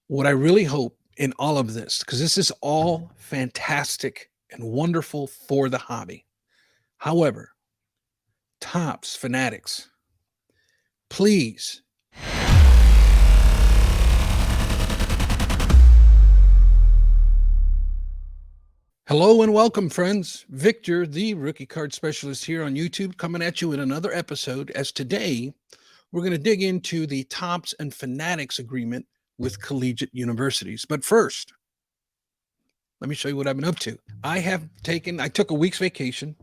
What I really hope in all of this, because this is all fantastic and wonderful for the hobby. However, Tops Fanatics, please. Hello and welcome, friends. Victor, the rookie card specialist here on YouTube, coming at you with another episode. As today, we're going to dig into the Tops and Fanatics agreement with collegiate universities. But first, let me show you what I've been up to. I took a week's vacation,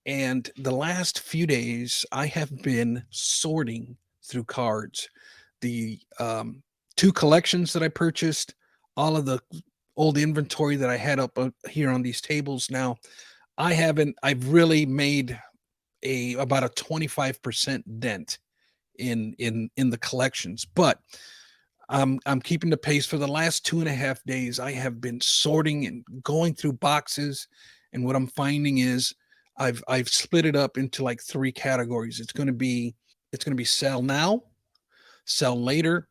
and the last few days, I have been sorting through cards. The two collections that I purchased, all of the old inventory that I had up here on these tables. Now, I've really made a about a 25% dent in the collections, but I'm keeping the pace. For the last 2.5 days, I have been sorting and going through boxes, and what I'm finding is I've split it up into like three categories. It's gonna be sell now, sell later,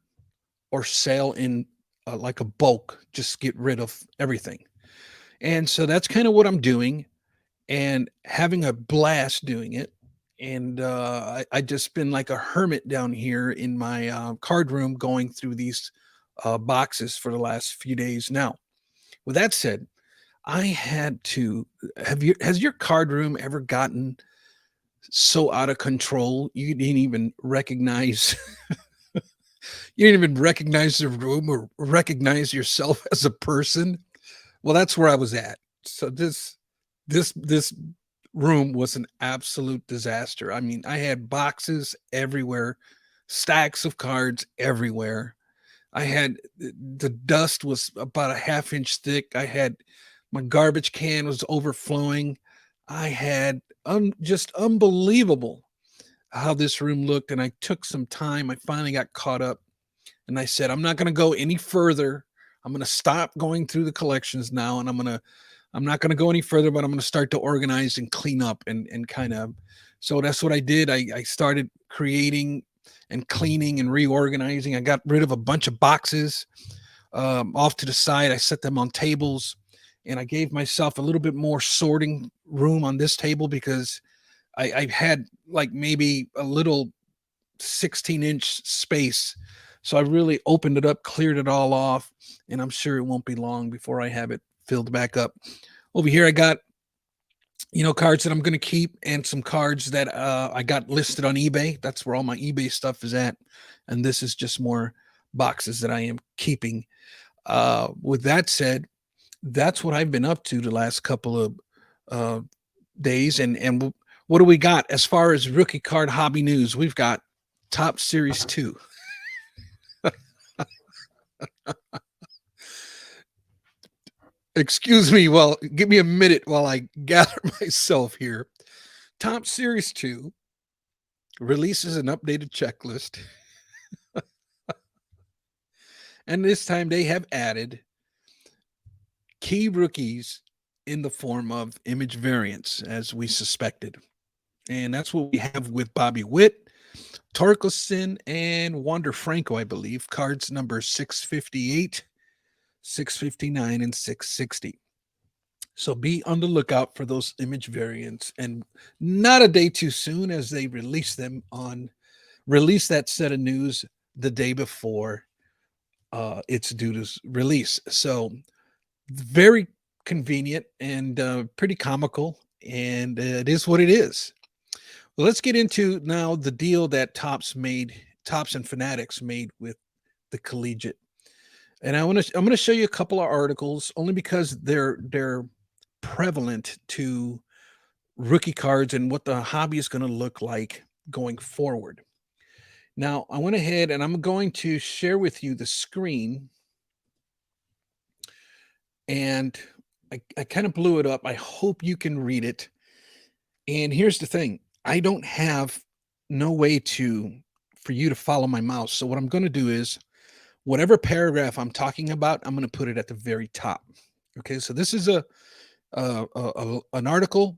or sell in like a bulk. Just get rid of everything. And so that's kind of what I'm doing and having a blast doing it. And I just been like a hermit down here in my card room going through these boxes for the last few days now. With that said, I had to has your card room ever gotten so out of control you didn't even recognize you didn't even recognize the room or recognize yourself as a person? Well, that's where I was at. So this room was an absolute disaster. I mean, I had boxes everywhere, stacks of cards everywhere. I had the dust was about a half inch thick. I had my garbage can was overflowing. I had just unbelievable how this room looked, and I took some time. I finally got caught up, and I said, I'm not going to go any further. I'm going to stop going through the collections now, and I'm not going to go any further, but I'm going to start to organize and clean up and kind of. So that's what I did. I started creating and cleaning and reorganizing. I got rid of a bunch of boxes off to the side. I set them on tables, and I gave myself a little bit more sorting room on this table because I had like maybe a little 16-inch space. So I really opened it up, cleared it all off, and I'm sure it won't be long before I have it filled back up. Over here, I got cards that I'm going to keep and some cards that I got listed on eBay. That's where all my eBay stuff is at, and this is just more boxes that I am keeping. With that said, that's what I've been up to the last couple of uh, days. And what do we got as far as rookie card hobby news? We've got Top Series 2. Excuse me. Well, give me a minute while I gather myself here. Top Series 2 releases an updated checklist, and this time they have added key rookies in the form of image variants, as we suspected. And that's what we have with Bobby Witt, Torkelson, and Wander Franco, I believe. Cards number 658, 659, and 660. So be on the lookout for those image variants, and not a day too soon as they release that set of news the day before it's due to release. So very convenient and pretty comical, and it is what it is. Well, let's get into now the deal that Tops and Fanatics made with the Collegiate. And I'm going to show you a couple of articles only because they're prevalent to rookie cards and what the hobby is going to look like going forward. Now, I went ahead and I'm going to share with you the screen, and I kind of blew it up. I hope you can read it. And here's the thing. I don't have no way for you to follow my mouse. So what I'm going to do is whatever paragraph I'm talking about, I'm going to put it at the very top. Okay? So this is an article.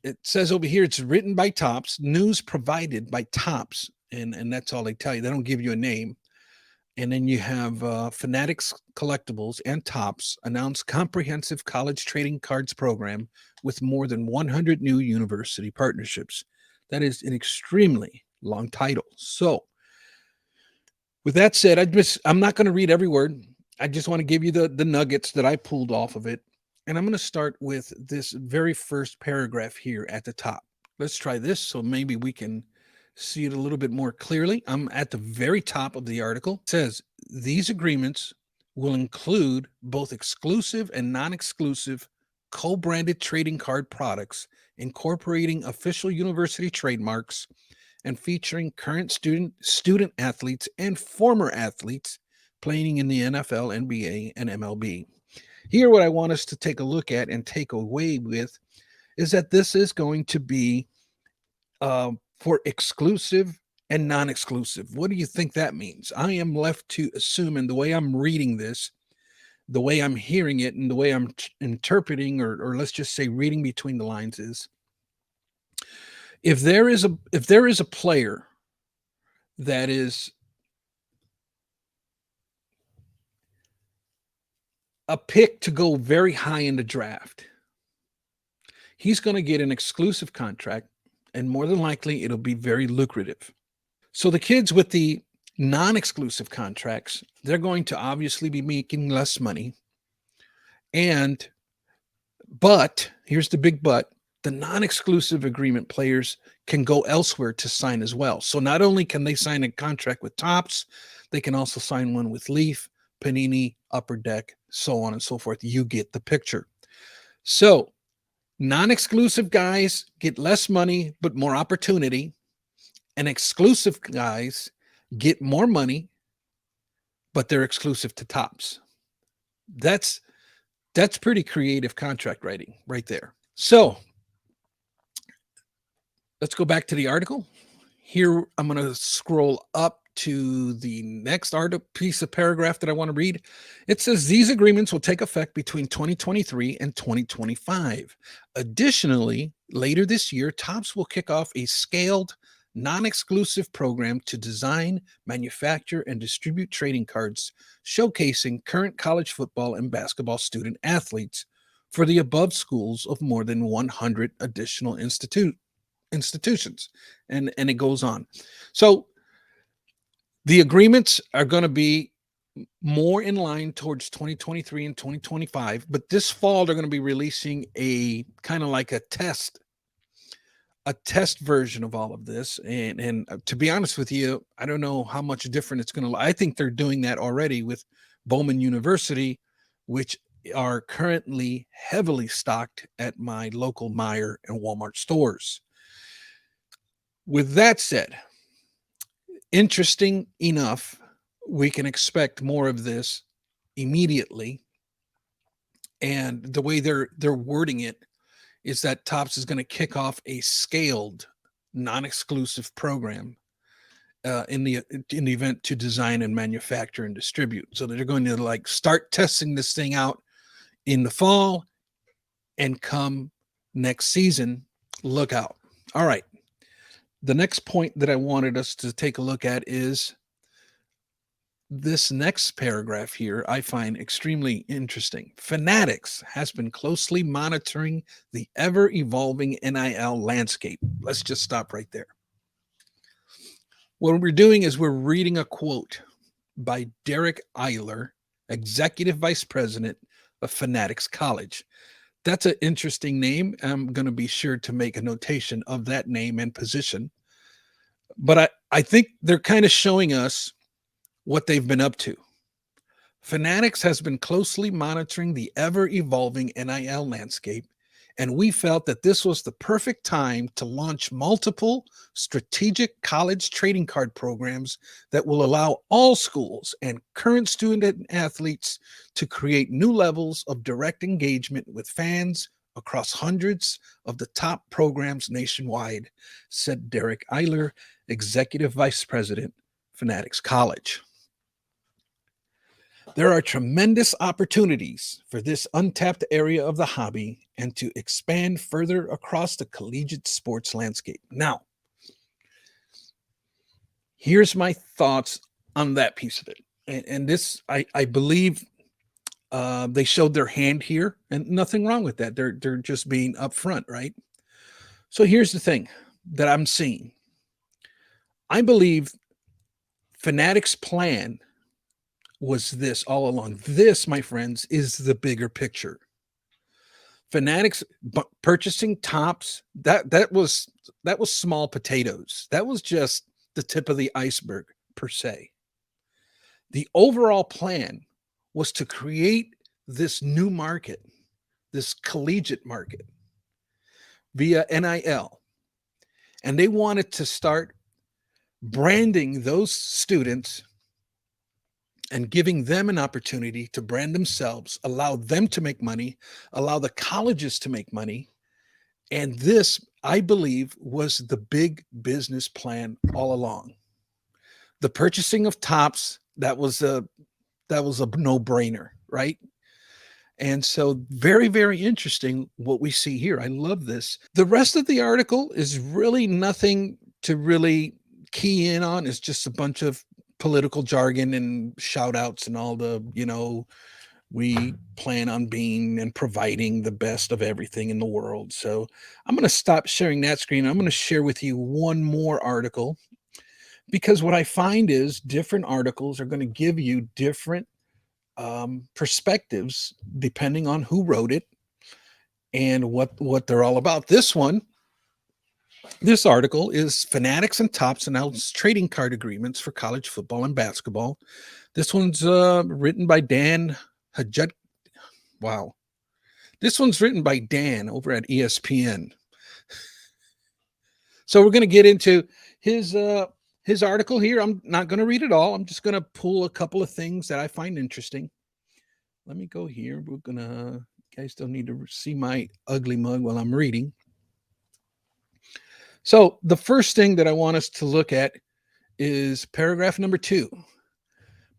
It says over here it's written by Tops, news provided by Tops, and that's all they tell you. They don't give you a name. And then you have Fanatics Collectibles and Tops announce comprehensive college trading cards program with more than 100 new university partnerships. That is an extremely long title. So, with that said, I'm not going to read every word. I just want to give you the nuggets that I pulled off of it. And I'm going to start with this very first paragraph here at the top. Let's try this so maybe we can see it a little bit more clearly. I'm at the very top of the article. It says these agreements will include both exclusive and non-exclusive co-branded trading card products incorporating official university trademarks and featuring current student athletes and former athletes playing in the NFL, NBA, and MLB. Here, what I want us to take a look at and take away with is that this is going to be for exclusive and non-exclusive. What do you think that means? I am left to assume, and the way I'm reading this, the way I'm hearing it, and the way I'm interpreting, or let's just say reading between the lines, is if there is a player that is a pick to go very high in the draft, he's going to get an exclusive contract, and more than likely, it'll be very lucrative. So the kids with the non-exclusive contracts, they're going to obviously be making less money. And but here's the big but, the non-exclusive agreement players can go elsewhere to sign as well. So not only can they sign a contract with Tops, they can also sign one with Leaf, Panini, Upper Deck, so on and so forth. You get the picture. So non-exclusive guys get less money but more opportunity, and exclusive guys get more money but they're exclusive to Tops. That's pretty creative contract writing right there. So let's go back to the article. Here, I'm going to scroll up to the next piece of paragraph that I want to read. It says these agreements will take effect between 2023 and 2025. Additionally, later this year, Topps will kick off a scaled, non-exclusive program to design, manufacture, and distribute trading cards showcasing current college football and basketball student athletes for the above schools of more than 100 additional institutions, and it goes on. So the agreements are going to be more in line towards 2023 and 2025, but this fall they're going to be releasing a kind of like a test version of all of this. And to be honest with you, I don't know how much different it's going to. I think they're doing that already with Bowman University, which are currently heavily stocked at my local Meijer and Walmart stores. With that said, interesting enough, we can expect more of this immediately. And the way they're wording it is that Tops is going to kick off a scaled, non-exclusive program in the event to design and manufacture and distribute. So they're going to like start testing this thing out in the fall, and come next season, look out. All right. The next point that I wanted us to take a look at is this next paragraph here. I find extremely interesting. Fanatics has been closely monitoring the ever evolving NIL landscape. Let's just stop right there. What we're doing is we're reading a quote by Derek Eiler, Executive Vice President of Fanatics College. That's an interesting name. I'm going to be sure to make a notation of that name and position. But I think they're kind of showing us what they've been up to. Fanatics has been closely monitoring the ever evolving NIL landscape, and we felt that this was the perfect time to launch multiple strategic college trading card programs that will allow all schools and current student athletes to create new levels of direct engagement with fans across hundreds of the top programs nationwide, said Derek Eiler, Executive Vice President, Fanatics College. There are tremendous opportunities for this untapped area of the hobby and to expand further across the collegiate sports landscape. Now, here's my thoughts on that piece of it. And this, I believe, they showed their hand here, and nothing wrong with that. They're just being upfront, right? So here's the thing that I'm seeing. I believe Fanatics' plan was this all along. This, my friends, is the bigger picture. Fanatics purchasing Tops, that was small potatoes. That was just the tip of the iceberg per se. The overall plan was to create this new market, this collegiate market via NIL. And they wanted to start branding those students and giving them an opportunity to brand themselves, allow them to make money, allow the colleges to make money. And this, I believe, was the big business plan all along. The purchasing of Tops, that was a no-brainer, right? And so very, very interesting what we see here. I love this. The rest of the article is really nothing to really key in on. It's just a bunch of political jargon and shout outs and all the, we plan on being and providing the best of everything in the world. So I'm going to stop sharing that screen. I'm going to share with you one more article, because what I find is different articles are going to give you different perspectives depending on who wrote it and what they're all about. This article is Fanatics and Tops announce trading card agreements for college football and basketball. This one's written by Dan Hajut. Wow. This one's written by Dan over at ESPN. So we're going to get into his article here. I'm not going to read it all. I'm just going to pull a couple of things that I find interesting. Let me go here. You guys don't need to see my ugly mug while I'm reading. So the first thing that I want us to look at is paragraph number 2.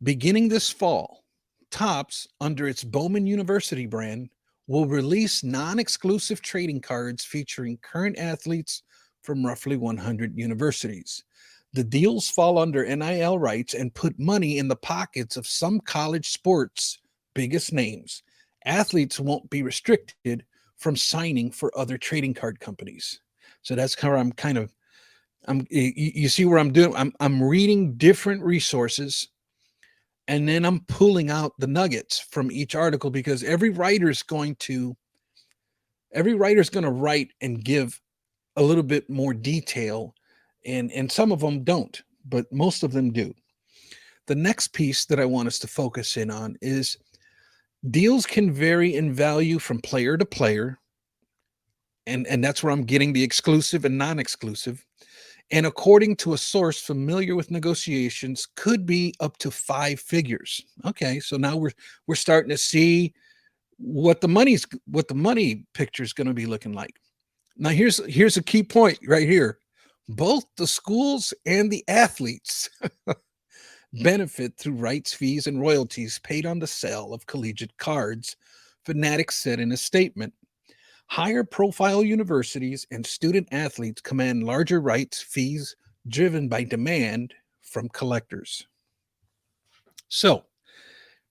Beginning this fall, Topps, under its Bowman University brand, will release non-exclusive trading cards featuring current athletes from roughly 100 universities. The deals fall under NIL rights and put money in the pockets of some college sports' biggest names. Athletes won't be restricted from signing for other trading card companies. So that's how you see where I'm doing. I'm reading different resources, and then I'm pulling out the nuggets from each article, because every writer's going to write and give a little bit more detail, and some of them don't, but most of them do. The next piece that I want us to focus in on is deals can vary in value from player to player, and that's where I'm getting the exclusive and non-exclusive. And according to a source familiar with negotiations, could be up to 5 figures. Okay, so now we're starting to see what the money picture is going to be looking like. Now here's a key point right here. Both the schools and the athletes benefit through rights fees and royalties paid on the sale of collegiate cards, Fanatics said in a statement. Higher profile universities and student athletes command larger rights fees driven by demand from collectors. So,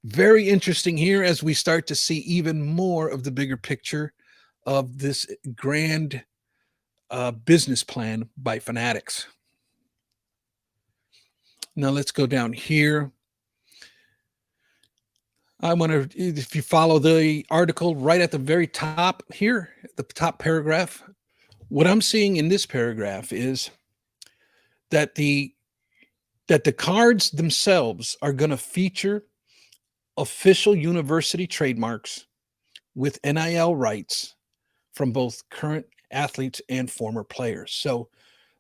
very interesting here as we start to see even more of the bigger picture of this grand business plan by Fanatics. Now let's go down here. I want to, if you follow the article right at the very top here, the top paragraph, what I'm seeing in this paragraph is that the cards themselves are going to feature official university trademarks with NIL rights from both current athletes and former players. So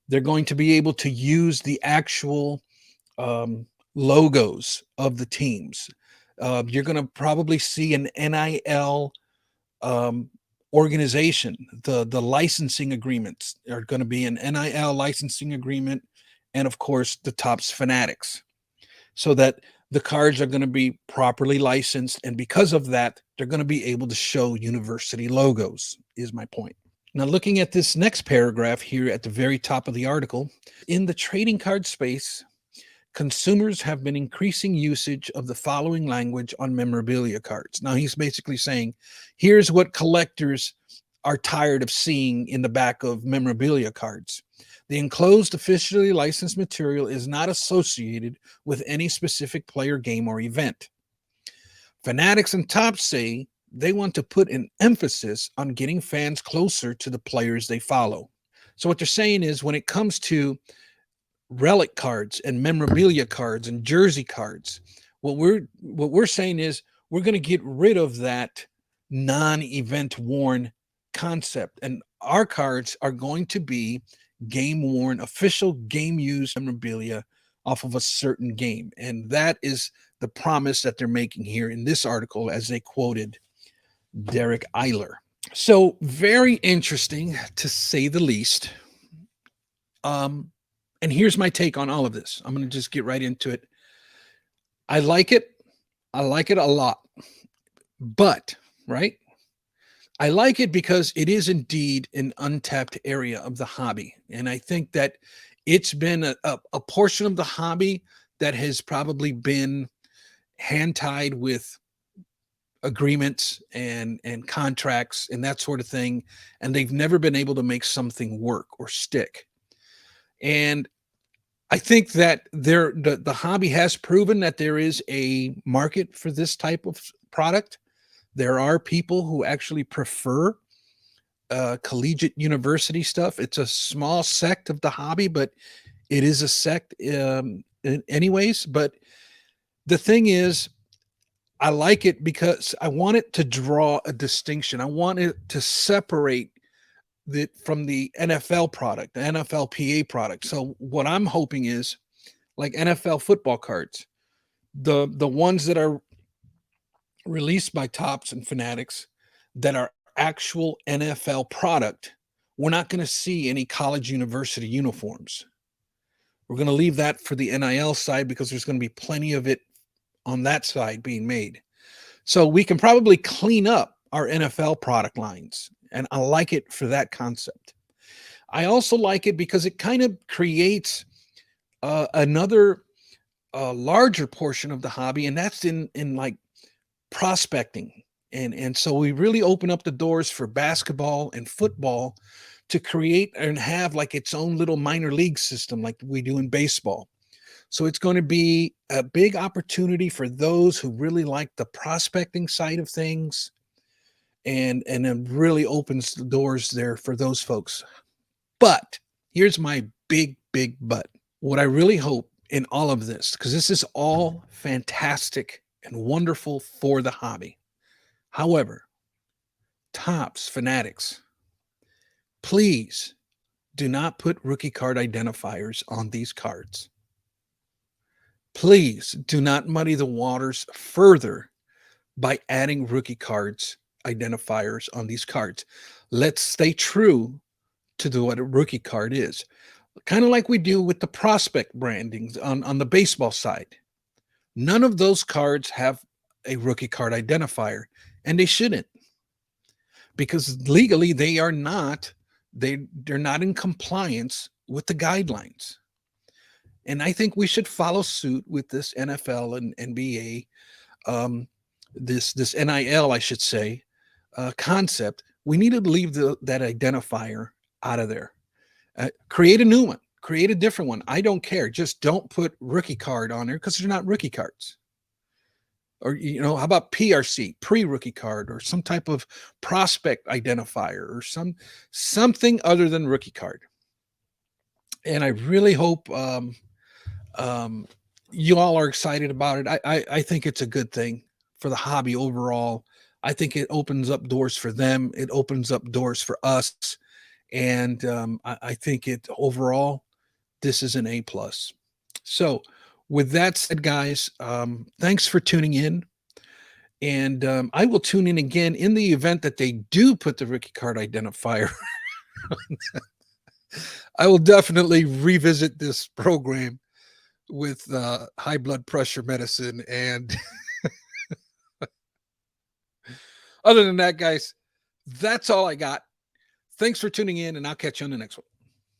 they're going to be able to use the actual logos of the teams. You're going to probably see an NIL organization. The licensing agreements are going to be an NIL licensing agreement, and of course the Topps Fanatics, so that the cards are going to be properly licensed, and because of that, they're going to be able to show university logos, is my point. Now, looking at this next paragraph here at the very top of the article, in the trading card space, consumers have been increasing usage of the following language on memorabilia cards. Now, he's basically saying, here's what collectors are tired of seeing in the back of memorabilia cards. The enclosed officially licensed material is not associated with any specific player, game, or event. Fanatics and Topps say they want to put an emphasis on getting fans closer to the players they follow. So, what they're saying is when it comes to relic cards and memorabilia cards and jersey cards, what we're saying is we're going to get rid of that non-event worn concept, and our cards are going to be game worn, official game used memorabilia off of a certain game. And that is the promise that they're making here in this article as they quoted Derek Eiler. So very interesting to say the least. And here's my take on all of this. I'm going to just get right into it. I like it. I like it a lot. But, right? I like it because it is indeed an untapped area of the hobby. And I think that it's been a portion of the hobby that has probably been hand tied with agreements and contracts and that sort of thing. And they've never been able to make something work or stick. And I think that the hobby has proven that there is a market for this type of product. There are people who actually prefer collegiate university stuff. It's a small sect of the hobby, but it is a sect anyways. But the thing is, I like it because I want it to draw a distinction. I want it to separate from the NFL product, the NFLPA product. So what I'm hoping is like NFL football cards, the ones that are released by Topps and Fanatics that are actual NFL product, we're not going to see any college university uniforms. We're going to leave that for the NIL side because there's going to be plenty of it on that side being made. So we can probably clean up our NFL product lines. And I like it for that concept. I also like it because it kind of creates another larger portion of the hobby, and that's in like prospecting. And so we really open up the doors for basketball and football to create and have like its own little minor league system like we do in baseball. So it's going to be a big opportunity for those who really like the prospecting side of things, and it really opens the doors there for those folks. But here's my big but. What I really hope in all of this, because this is all fantastic and wonderful for the hobby. However, Topps, Fanatics, please do not put rookie card identifiers on these cards. Please do not muddy the waters further by adding rookie cards identifiers on these cards. Let's stay true to what a rookie card is. Kind of like we do with the prospect brandings on the baseball side. None of those cards have a rookie card identifier, and they shouldn't, because legally they're not in compliance with the guidelines. And I think we should follow suit with this NFL and NBA, this NIL, I should say, concept. We need to leave that identifier out of there. Create a new one, create a different one. I don't care. Just don't put rookie card on there because they're not rookie cards. Or, how about PRC, pre-rookie card, or some type of prospect identifier, or something other than rookie card. And I really hope you all are excited about it. I think it's a good thing for the hobby overall. I think it opens up doors for them. It opens up doors for us. And I think it overall, this is an A+. So with that said, guys, thanks for tuning in. And I will tune in again in the event that they do put the rookie card identifier. I will definitely revisit this program with high blood pressure medicine. And other than that, guys, that's all I got. Thanks for tuning in, and I'll catch you on the next one.